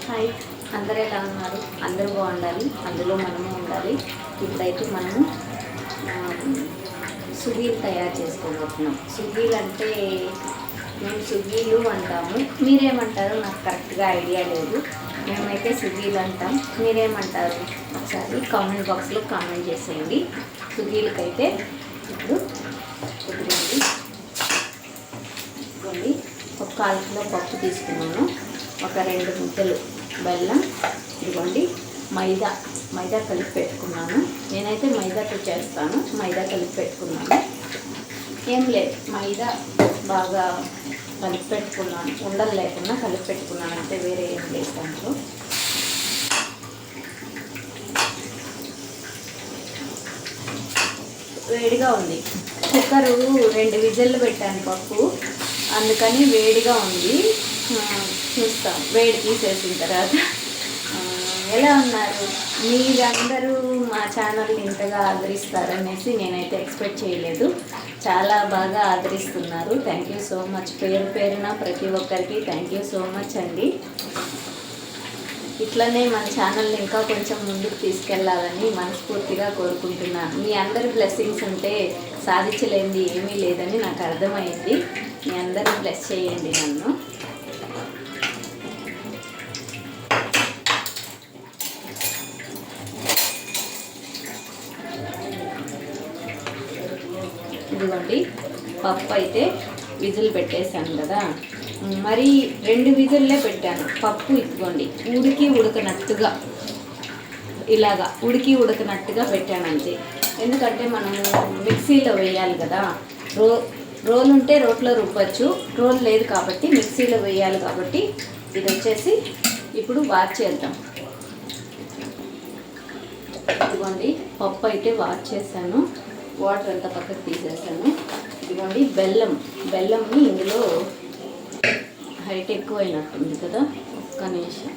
Hi, అందరూ ఎలా ఉన్నారు? అందరూ బాగుండాలి, అందులో మనము ఉండాలి. ఇప్పుడైతే మనము సుగీలు తయారు చేసుకోబోతున్నాం. సుగీలు అంటే మేము సుగీలు అంటాము, మీరేమంటారో నాకు కరెక్ట్గా ఐడియా లేదు. మేమైతే సుగీలు అంటాం, మీరేమంటారు ఒకసారి కామెంట్ బాక్స్లో కామెంట్ చేసేయండి. సుగీలకైతే ఇప్పుడు కుదిరింది. ఇదిగోండి, ఒక 1/4 కిలో పప్పు తీసుకున్నాను, ఒక 2 ముద్దలు బెల్లం, ఇదిగోండి మైదా కలిపి పెట్టుకున్నాను. నేనైతే మైదాతో చేస్తాను, మైదా కలిపి పెట్టుకున్నాను. ఏం లేదు, మైదా బాగా కలిపి పెట్టుకున్నాను, ఉండలు లేకుండా కలిపి పెట్టుకున్నాను, అంటే వేరే ఏం లేదు. దాంట్లో వేడిగా ఉంది, కుక్కరు 2 విజిల్లు పెట్టాను పప్పు, అందుకని వేడిగా ఉంది. చూస్తాం వేడి తీసేసిన తర్వాత. ఎలా ఉన్నారు మీరందరూ? మా ఛానల్ని ఇంతగా ఆదరిస్తారనేసి నేనైతే ఎక్స్పెక్ట్ చేయలేదు. చాలా బాగా ఆదరిస్తున్నారు. Thank you so much. పేరున ప్రతి ఒక్కరికి థ్యాంక్ యూ సో మచ్ అండి. ఇట్లనే మన ఛానల్ని ఇంకా కొంచెం ముందుకు తీసుకెళ్లాలని మనస్ఫూర్తిగా కోరుకుంటున్నాను. మీ అందరి బ్లెస్సింగ్స్ ఉంటే సాధించలేనిది ఏమీ లేదని నాకు అర్థమైంది. మీ అందరూ బ్లెస్ చేయండి నన్ను. ఇదిగోండి, పప్పు అయితే విజిల్ పెట్టేశాను కదా, మరి 2 విజిల్లే పెట్టాను పప్పు. ఇదిగోండి, ఉడకనట్టుగా ఇలాగా ఉడకనట్టుగా పెట్టాను అంతే. ఎందుకంటే మనము మిక్సీలో వేయాలి కదా, రోల్ ఉంటే రోట్లో రుబ్బచ్చు, రోల్ లేదు కాబట్టి మిక్సీలో వేయాలి కాబట్టి ఇది వచ్చేసి ఇప్పుడు వాష్ చేద్దాం. ఇదిగోండి, పప్పు అయితే వాష్ చేశాను, వాటర్ అంతా పక్కకు తీసేసాను. ఇదిగోండి బెల్లంని ఇందులో హైట్ ఎక్కువైనట్టుంది కదా, ఒక్క నిమిషం.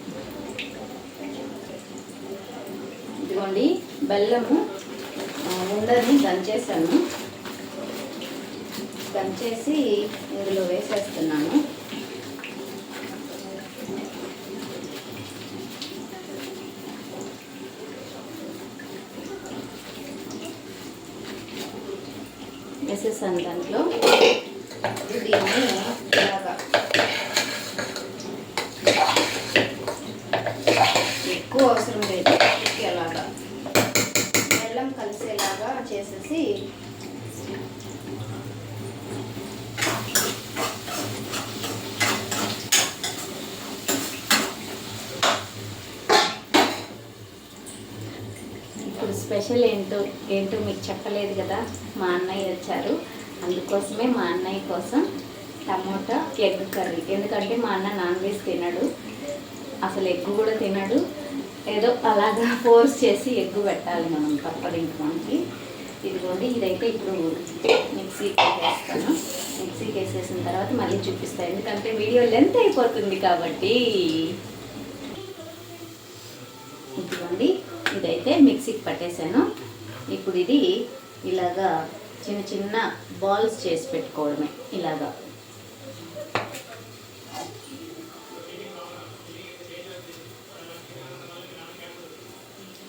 ఇదిగోండి, బెల్లము ఉండని దంచేసాను, దంచేసి ఇందులో వేసేస్తున్నాను. వేసేసాను దాంట్లో. దీన్ని ఇలాగా ఎక్కువ అవసరం లేదు, అలాగా బెల్లం కలిసేలాగా చేసేసి ఇప్పుడు స్పెషల్ ఏంటో మీకు చెప్పలేదు కదా, మా అన్నయ్య వచ్చారు. అందుకోసమే మా అన్నయ్య కోసం టమోటా ఎగ్ కర్రీ. ఎందుకంటే మా అన్న నాన్ వెజ్ తినడు, అసలు ఎగ్ కూడా తినడు. ఏదో అలాగా ఫోర్స్ చేసి ఎగ్గు పెట్టాలి మనం, తప్పదు ఇంక మనకి. ఇదిగోండి, ఇదైతే ఇప్పుడు మిక్సీకి వేస్తాను. మిక్సీకి వేసేసిన తర్వాత మళ్ళీ చూపిస్తాను, ఎందుకంటే వీడియో లెంత్ అయిపోతుంది కాబట్టి. ఇదిగోండి, ఇదైతే మిక్సీకి పట్టేశాను. ఇప్పుడు ఇది ఇలాగా చిన్న చిన్న బాల్స్ చేసి పెట్టుకోవడమే.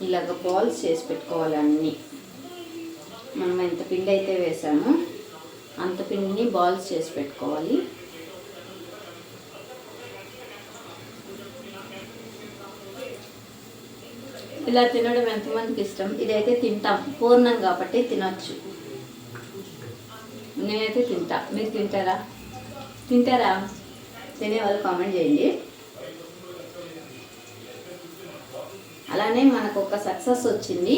ఇలాగ బాల్స్ చేసి పెట్టుకోవాలి అన్నీ. మనం ఎంత పిండి అయితే వేసామో అంత పిండిని బాల్స్ చేసి పెట్టుకోవాలి. ఇలా తినడం ఎంతమందికి ఇష్టం? ఇదైతే తింటాం, పూర్ణం కాబట్టి తినొచ్చు. నేనైతే తింటా, మీరు తింటారా? తినేవాళ్ళు కామెంట్ చేయండి. అలానే మనకు ఒక సక్సెస్ వచ్చింది,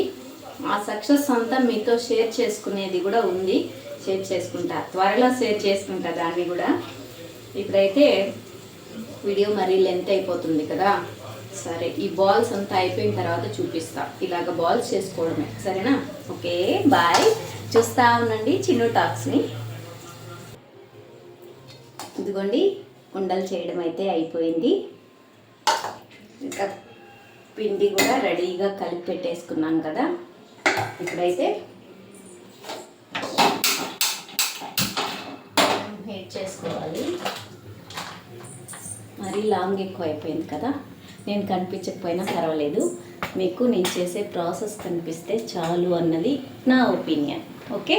ఆ సక్సెస్ అంతా మీతో షేర్ చేసుకునేది కూడా ఉంది. షేర్ చేసుకుంటా, త్వరలో షేర్ చేసుకుంటా దాన్ని కూడా. ఇప్పుడైతే వీడియో మరీ లెంత్ అయిపోతుంది కదా, సరే ఈ బాల్స్ అంతా అయిపోయిన తర్వాత చూపిస్తా. ఇలాగ బాల్స్ చేసుకోవడమే, సరేనా? Okay, bye. చూస్తూ ఉండండి చిన్ను టాక్స్ని. ఇదిగోండి, ఉండలు చేయడం అయితే అయిపోయింది. ఇంకా పిండి కూడా రెడీగా కలిపి పెట్టేసుకున్నాను కదా. ఇప్పుడైతే హీట్ చేసుకోవాలి. మరి మరీ లాంగ్ ఎక్కువ అయిపోయింది కదా. నేను కనిపించకపోయినా పర్వాలేదు, మీకు నేను చేసే ప్రాసెస్ కనిపిస్తే చాలు అన్నది నా ఒపీనియన్. ఓకే,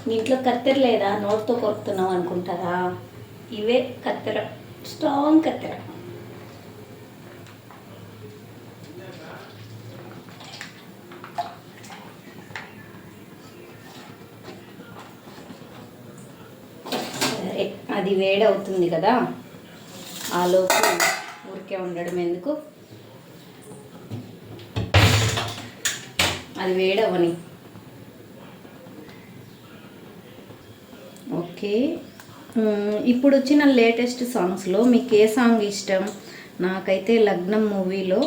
మీ ఇంట్లో కత్తెర లేదా, నోట్తో కొరుకుతున్నావు అనుకుంటారా? ఇవే కత్తెర, స్ట్రాంగ్ కత్తెర. సరే, అది వేడవుతుంది కదా, ఆలోపు ఊరికే ఉండడం ఎందుకు, అది వేడవని. ఓకే, ఇప్పుడు వచ్చిన లేటెస్ట్ సాంగ్స్లో మీకు ఏ సాంగ్ ఇష్టం? నాకైతే లగ్నం మూవీలో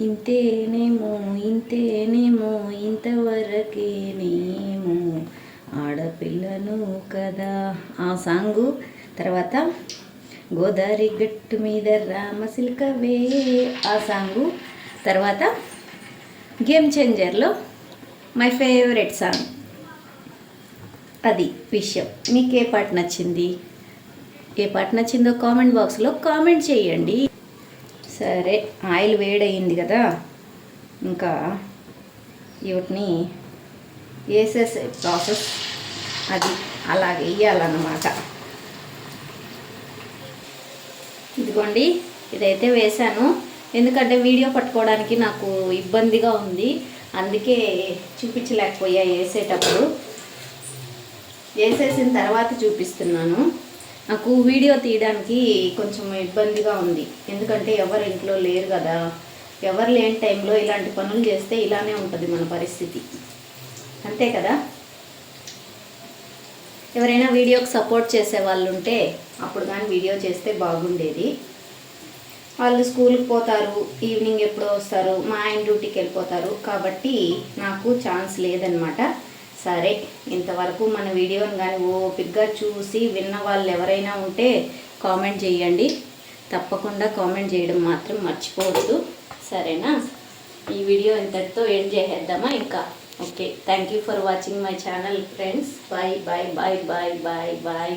ఇంతేనేమో ఇంతేనేమో ఇంతవరకేనేమో ఆడపిల్లను కదా ఆ సాంగు, తర్వాత గోదావరి గట్టు మీద రామసిల్కవే ఆ సాంగు, తర్వాత గేమ్ చేంజర్లో మై ఫేవరెట్ సాంగ్. అది విషయం. మీకు ఏ పాట నచ్చింది? ఏ పాట నచ్చిందో కామెంట్ బాక్స్లో కామెంట్ చేయండి. సరే, ఆయిల్ వేడయింది కదా, ఇంకా వీటిని వేసేసే ప్రాసెస్ అది అలాగే వేయాలన్నమాట. ఇదిగోండి, ఇదైతే వేసాను. ఎందుకంటే వీడియో పట్టుకోవడానికి నాకు ఇబ్బందిగా ఉంది, అందుకే చూపించలేకపోయా వేసేటప్పుడు. వేసేసిన తర్వాత చూపిస్తున్నాను. నాకు వీడియో తీయడానికి కొంచెం ఇబ్బందిగా ఉంది, ఎందుకంటే ఎవరు ఇంట్లో లేరు కదా. ఎవరు లేని టైంలో ఇలాంటి పనులు చేస్తే ఇలానే ఉంటుంది మన పరిస్థితి, అంతే కదా. ఎవరైనా వీడియోకి సపోర్ట్ చేసే వాళ్ళు ఉంటే అప్పుడు కానీ వీడియో చేస్తే బాగుండేది. వాళ్ళు స్కూల్కి పోతారు, ఈవినింగ్ ఎప్పుడో వస్తారు, మా ఆయన డ్యూటీకి వెళ్ళిపోతారు, కాబట్టి నాకు ఛాన్స్ లేదనమాట. సరే, ఇంతవరకు మన వీడియోని కానీ ఓపికగా చూసి విన్న వాళ్ళు ఎవరైనా ఉంటే కామెంట్ చేయండి. తప్పకుండా కామెంట్ చేయడం మాత్రం మర్చిపోవద్దు, సరేనా? ఈ వీడియో ఇంతటితో ఎండ్ చేసేద్దామా ఇంకా? Okay, thank you for watching my channel friends. Bye bye bye bye bye bye.